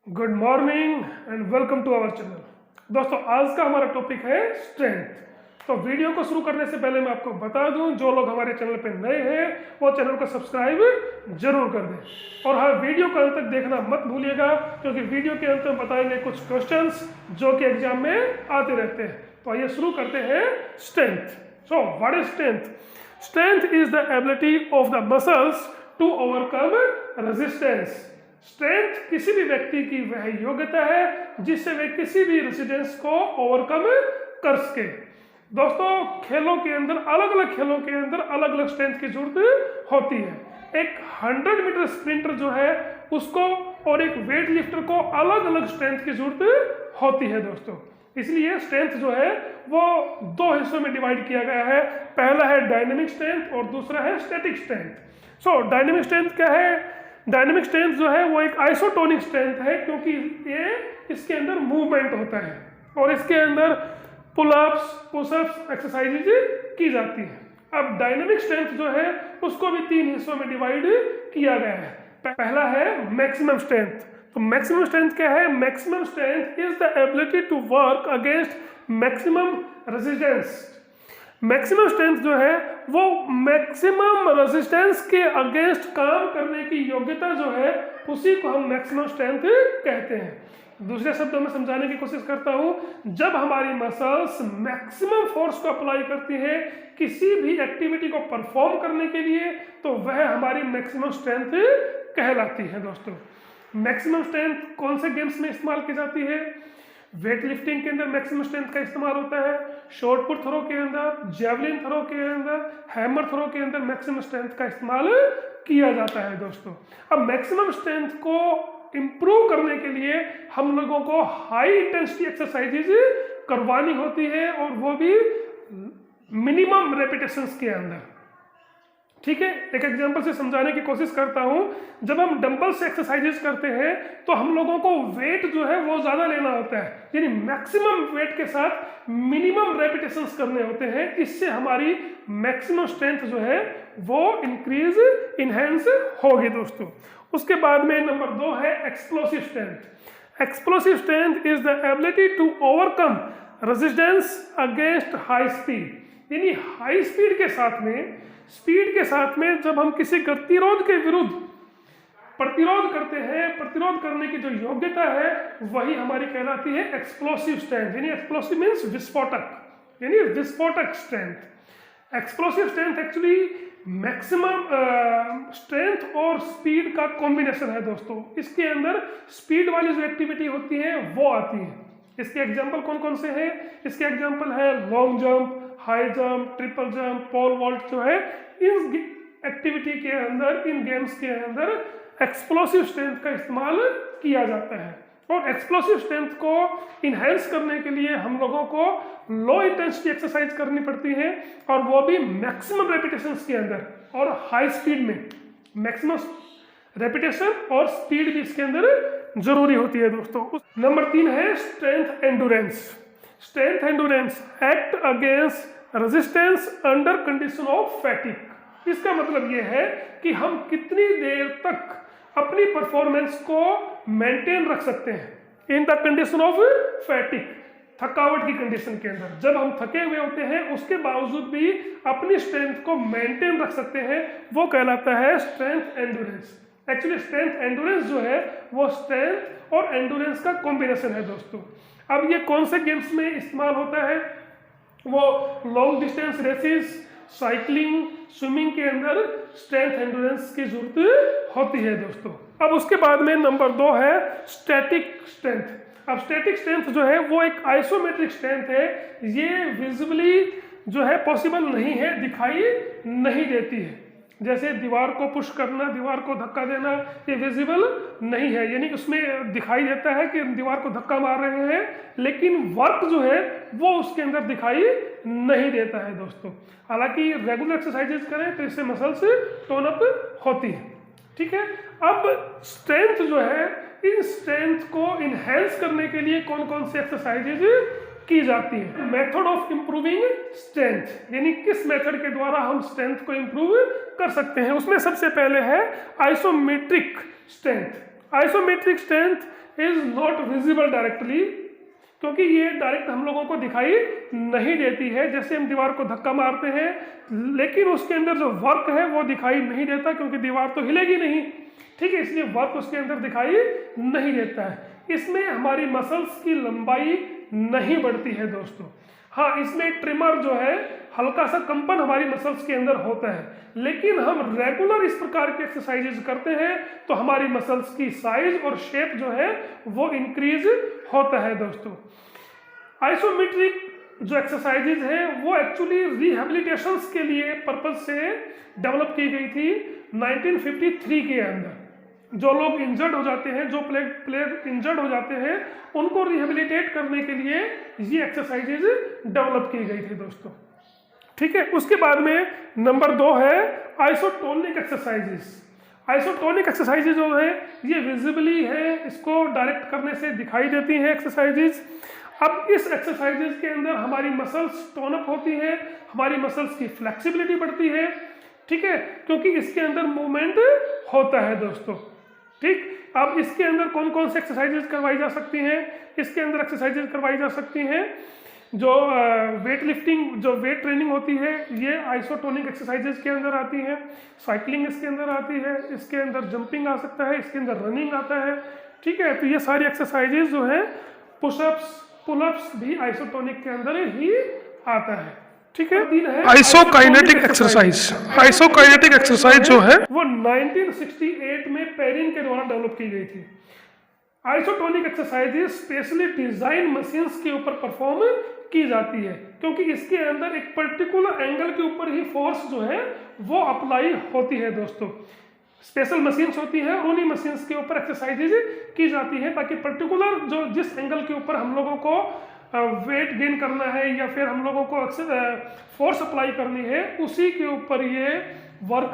Good morning and welcome to our channel. दोस्तों आज का हमारा टॉपिक है स्ट्रेंथ। तो वीडियो को शुरू करने से पहले मैं आपको बता दूं, जो लोग हमारे चैनल पे नए हैं वो चैनल को सब्सक्राइब जरूर कर दें और हाँ, वीडियो को अंत तक देखना मत भूलिएगा क्योंकि वीडियो के अंत में बताएंगे कुछ क्वेश्चंस जो कि एग्जाम में आते रहते हैं। तो आइए शुरू करते हैं strength. So what is strength? Strength is the ability of the muscles to overcome resistance. Strength किसी भी व्यक्ति की वह योग्यता है जिससे वे किसी भी रेजिस्टेंस को ओवरकम कर सके। दोस्तों खेलों के अंदर अलग अलग स्ट्रेंथ की जरूरत होती है। एक 100 मीटर स्प्रिंटर जो है उसको और एक वेट लिफ्टर को अलग अलग स्ट्रेंथ की जरूरत होती है दोस्तों। इसलिए स्ट्रेंथ जो है वो दो हिस्सों में डिवाइड किया गया है। पहला है डायनेमिक स्ट्रेंथ और दूसरा है स्टैटिक स्ट्रेंथ। सो डायनेमिक स्ट्रेंथ क्या है? डायनेमिक स्ट्रेंथ जो है वो एक आइसोटोनिक स्ट्रेंथ है क्योंकि ये इसके अंदर मूवमेंट होता है और इसके अंदर पुलअप्स पुशअप्स एक्सरसाइजेज की जाती है। अब डायनेमिक स्ट्रेंथ जो है उसको भी 3 हिस्सों में डिवाइड किया गया है। पहला है मैक्सिमम स्ट्रेंथ। तो मैक्सिमम स्ट्रेंथ क्या है? Maximum strength is the ability to work against maximum resistance. Maximum strength जो है वो मैक्सिमम रेजिस्टेंस के अगेंस्ट काम करने की योग्यता जो है उसी को हम मैक्सिमम स्ट्रेंथ कहते हैं। दूसरे शब्दों में समझाने की कोशिश करता हूं, जब हमारी मसल्स मैक्सिमम फोर्स को अप्लाई करती है किसी भी एक्टिविटी को परफॉर्म करने के लिए तो वह हमारी मैक्सिमम स्ट्रेंथ कहलाती है। दोस्तों मैक्सिमम स्ट्रेंथ कौन से गेम्स में इस्तेमाल की जाती है? वेट लिफ्टिंग के अंदर मैक्सिमम स्ट्रेंथ का इस्तेमाल होता है, शॉर्ट पुट थ्रो के अंदर, जेवलिन थ्रो के अंदर, हैमर थ्रो के अंदर मैक्सिमम स्ट्रेंथ का इस्तेमाल किया जाता है। दोस्तों अब मैक्सिमम स्ट्रेंथ को इंप्रूव करने के लिए हम लोगों को हाई इंटेंसिटी एक्सरसाइजेज करवानी होती है और वो भी मिनिमम रेपिटेशंस के अंदर। ठीक है, एक एग्जांपल से समझाने की कोशिश करता हूं। जब हम डंबल से एक्सरसाइजेज करते हैं तो हम लोगों को वेट जो है वो ज्यादा लेना होता है, यानी मैक्सिमम वेट के साथ मिनिमम रेपिटेशंस करने होते हैं। इससे हमारी मैक्सिमम स्ट्रेंथ जो है वो इंक्रीज इनहेंस होगी। दोस्तों उसके बाद में नंबर 2 है explosive strength. Explosive strength is the ability to overcome resistance against high speed. यानी हाई स्पीड के साथ में जब हम किसी गतिरोध के विरुद्ध प्रतिरोध करते हैं, प्रतिरोध करने की जो योग्यता है वही हमारी कहलाती है एक्सप्लोसिव स्ट्रेंथ। यानी एक्सप्लोसिव मीन्स विस्फोटक, यानी विस्फोटक strength. Explosive strength actually maximum strength और स्पीड का कॉम्बिनेशन है। दोस्तों इसके अंदर स्पीड वाली जो एक्टिविटी होती है वो आती है। इसके एग्जाम्पल कौन कौन से हैं? इसके एग्जाम्पल है long jump, high jump, triple jump, pole vault जो है। इन एक्टिविटी के अंदर, इन गेम्स के अंदर एक्सप्लोसिव स्ट्रेंथ का इस्तेमाल किया जाता है और एक्सप्लोसिव स्ट्रेंथ को इनहेंस करने के लिए हम लोगों को लो इंटेंसिटी एक्सरसाइज करनी पड़ती है और वो भी मैक्सिमम रेपिटेशंस के अंदर और हाई स्पीड में। मैक्सिमम रेपिटेशन और स्पीड भी इसके अंदर जरूरी होती है। दोस्तों नंबर 3 है strength endurance. Strength endurance act against resistance under condition of fatigue. इसका मतलब यह है कि हम कितनी देर तक अपनी परफॉर्मेंस को मेंटेन रख सकते हैं in the condition of fatigue, थकावट की कंडीशन के अंदर। जब हम थके हुए होते हैं उसके बावजूद भी अपनी स्ट्रेंथ को मेंटेन रख सकते हैं, वो कहलाता है स्ट्रेंथ एंडुरेंस। एक्चुअली स्ट्रेंथ एंडुरेंस जो है वो स्ट्रेंथ और एंडुरेंस का कॉम्बिनेशन है। दोस्तों अब ये कौन से गेम्स में इस्तेमाल होता है? वो long distance races, cycling, swimming के अंदर स्ट्रेंथ एंडुरेंस की जरूरत होती है। दोस्तों अब उसके बाद में नंबर 2 है स्टैटिक स्ट्रेंथ। अब स्टैटिक स्ट्रेंथ जो है वो एक आइसोमेट्रिक स्ट्रेंथ है। ये विजिबली जो है पॉसिबल नहीं है, दिखाई नहीं देती है। जैसे दीवार को पुश करना, दीवार को धक्का देना, ये विजिबल नहीं है, यानी उसमें दिखाई देता है कि दीवार को धक्का मार रहे हैं लेकिन वर्क जो है वो उसके अंदर दिखाई नहीं देता है। दोस्तों हालांकि रेगुलर एक्सरसाइजेज करें तो इससे मसल्स टोन अप होती है। ठीक है, अब स्ट्रेंथ जो है, इन स्ट्रेंथ को इनहेंस करने के लिए कौन कौन से एक्सरसाइजेज की जाती है? मेथड ऑफ इंप्रूविंग स्ट्रेंथ, यानी किस मेथड के द्वारा हम स्ट्रेंथ को इंप्रूव कर सकते हैं। उसमें सबसे पहले है isometric strength. Isometric strength is not visible directly, क्योंकि ये डायरेक्ट हम लोगों को दिखाई नहीं देती है। जैसे हम दीवार को धक्का मारते हैं लेकिन उसके अंदर जो वर्क है वो दिखाई नहीं देता, क्योंकि दीवार तो हिलेगी नहीं, ठीक है, इसलिए वर्क उसके अंदर दिखाई नहीं देता है। इसमें हमारी मसल्स की लंबाई नहीं बढ़ती है दोस्तों। हाँ, इसमें ट्रिमर जो है हल्का सा कंपन हमारी मसल्स के अंदर होता है, लेकिन हम रेगुलर इस प्रकार की एक्सरसाइजेज करते हैं तो हमारी मसल्स की साइज और शेप जो है वो इंक्रीज होता है दोस्तों। आइसोमेट्रिक जो एक्सरसाइजेज हैं वो एक्चुअली रिहेबिलिटेशंस के लिए पर्पज से डेवलप की गई थी 1953 के अंदर। जो लोग इंजर्ड हो जाते हैं, जो प्लेयर इंजर्ड हो जाते हैं, उनको रिहेबिलिटेट करने के लिए ये एक्सरसाइजेज डेवलप की गई थी दोस्तों, ठीक है। उसके बाद में नंबर 2 है आइसोटोनिक एक्सरसाइजेस। आइसोटोनिक एक्सरसाइजेज जो है ये विजिबली है, इसको डायरेक्ट करने से दिखाई देती हैं एक्सरसाइजेज। अब इस एक्सरसाइजेज के अंदर हमारी मसल्स टोन अप होती है, हमारी मसल्स की फ्लेक्सिबिलिटी बढ़ती है, ठीक है, क्योंकि इसके अंदर मूवमेंट होता है दोस्तों, ठीक। अब इसके अंदर कौन कौन से एक्सरसाइजेज करवाई जा सकती हैं? इसके अंदर एक्सरसाइजेज करवाई जा सकती हैं जो वेट लिफ्टिंग, जो वेट ट्रेनिंग होती है, ये आइसोटोनिक एक्सरसाइजेज के अंदर आती है। साइकिलिंग इसके अंदर आती है, इसके अंदर जंपिंग आ सकता है, इसके अंदर रनिंग आता है, ठीक है। तो ये सारी एक्सरसाइजेज जो है, पुशअप्स पुलअप्स भी आइसोटोनिक के अंदर ही आता है, ठीक है। Isokinetic exercise. आइसोकाइनेटिक एक्सरसाइज जो है वो 1968 में पेरिन के द्वारा डेवलप की गई थी। Isotonic exercises specially design machines के ऊपर परफॉर्म की जाती है, क्योंकि इसके अंदर एक पर्टिकुलर एंगल के ऊपर ही फोर्स जो है वो अप्लाई होती है दोस्तों। स्पेशल मशीन्स होती है, उन्हीं मशीन्स के ऊपर एक्सरसाइजेज की जाती है ताकि पर्टिकुलर जो जिस एंगल के ऊपर हम लोगों को वेट गेन करना है या फिर हम लोगों को फोर्स अप्लाई करनी है, उसी के ऊपर ये वर्क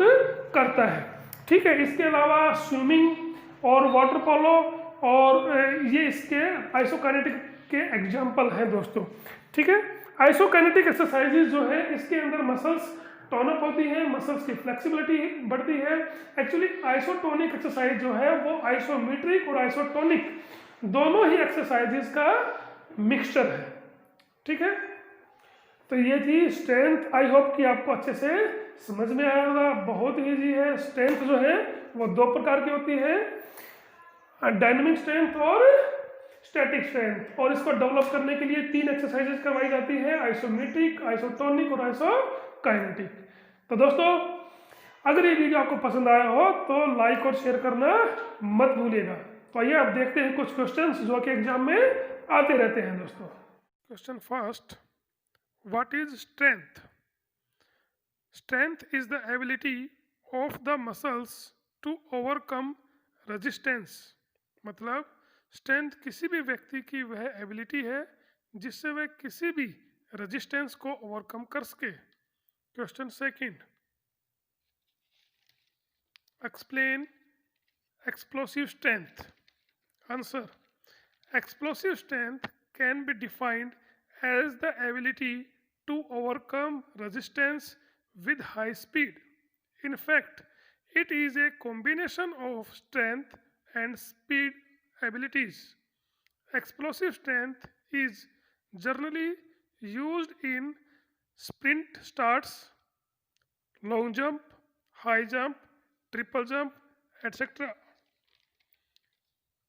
करता है, ठीक है। इसके अलावा स्विमिंग और वाटर पोलो और ये इसके आइसोकाइनेटिक के एग्जाम्पल हैं दोस्तों, ठीक है। आइसोकाइनेटिक एक्सरसाइजेज जो है इसके अंदर मसल्स टोन अप होती है, मसल्स की फ्लेक्सिबिलिटी बढ़ती है। एक्चुअली आइसोटोनिक एक्सरसाइज जो है वो आइसोमेट्रिक और आइसोटोनिक दोनों ही एक्सरसाइजेज का मिक्सचर है, ठीक है। तो ये थी स्ट्रेंथ। आई होप कि आपको अच्छे से समझ में आया होगा। बहुत ईजी है। स्ट्रेंथ जो है वो 2 प्रकार की होती है, डायनामिक स्ट्रेंथ और स्टैटिक स्ट्रेंथ, और इसको डेवलप करने के लिए 3 एक्सरसाइजेज करवाई जाती है, आइसोमेट्रिक, आइसोटोनिक और आइसोकाइनेटिक। तो दोस्तों अगर ये वीडियो आपको पसंद आया हो तो लाइक और शेयर करना मत भूलिएगा। तो आइए आप देखते हैं कुछ क्वेश्चंस जो कि एग्जाम में आते रहते हैं दोस्तों। Question first, what is strength? Strength is the ability of the muscles to overcome resistance. मतलब स्ट्रेंथ किसी भी व्यक्ति की वह एबिलिटी है जिससे वह किसी भी रेजिस्टेंस को ओवरकम कर सके। Question second, explain explosive strength. Answer, explosive strength can be defined as the ability to overcome resistance with high speed. In fact, it is a combination of strength and speed abilities. Explosive strength is generally used in sprint starts, long jump, high jump, triple jump, etc.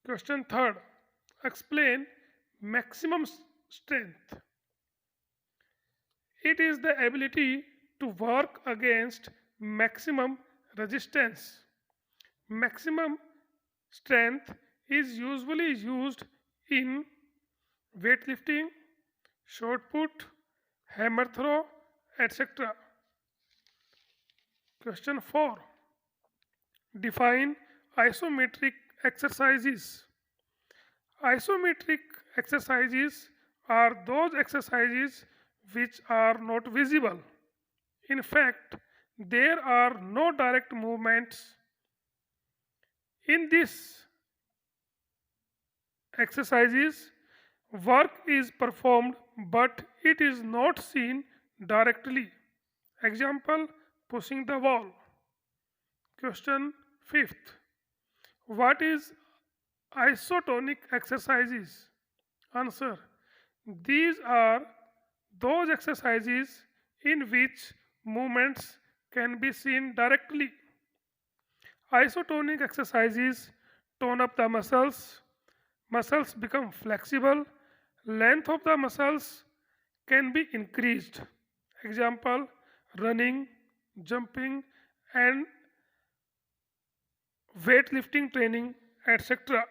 Question third, explain maximum strength. It is the ability to work against maximum resistance. Maximum strength is usually used in weightlifting, shot put, hammer throw, etc. Question 4, define isometric exercises. Isometric exercises are those exercises which are not visible. In fact, there are no direct movements. In these exercises, work is performed but it is not seen directly. Example, pushing the wall. Question 5th, what is Isotonic exercises. Answer. These are those exercises in which movements can be seen directly. Isotonic exercises tone up the muscles. Muscles become flexible. Length of the muscles can be increased. Example, running, jumping, and weightlifting training, etc.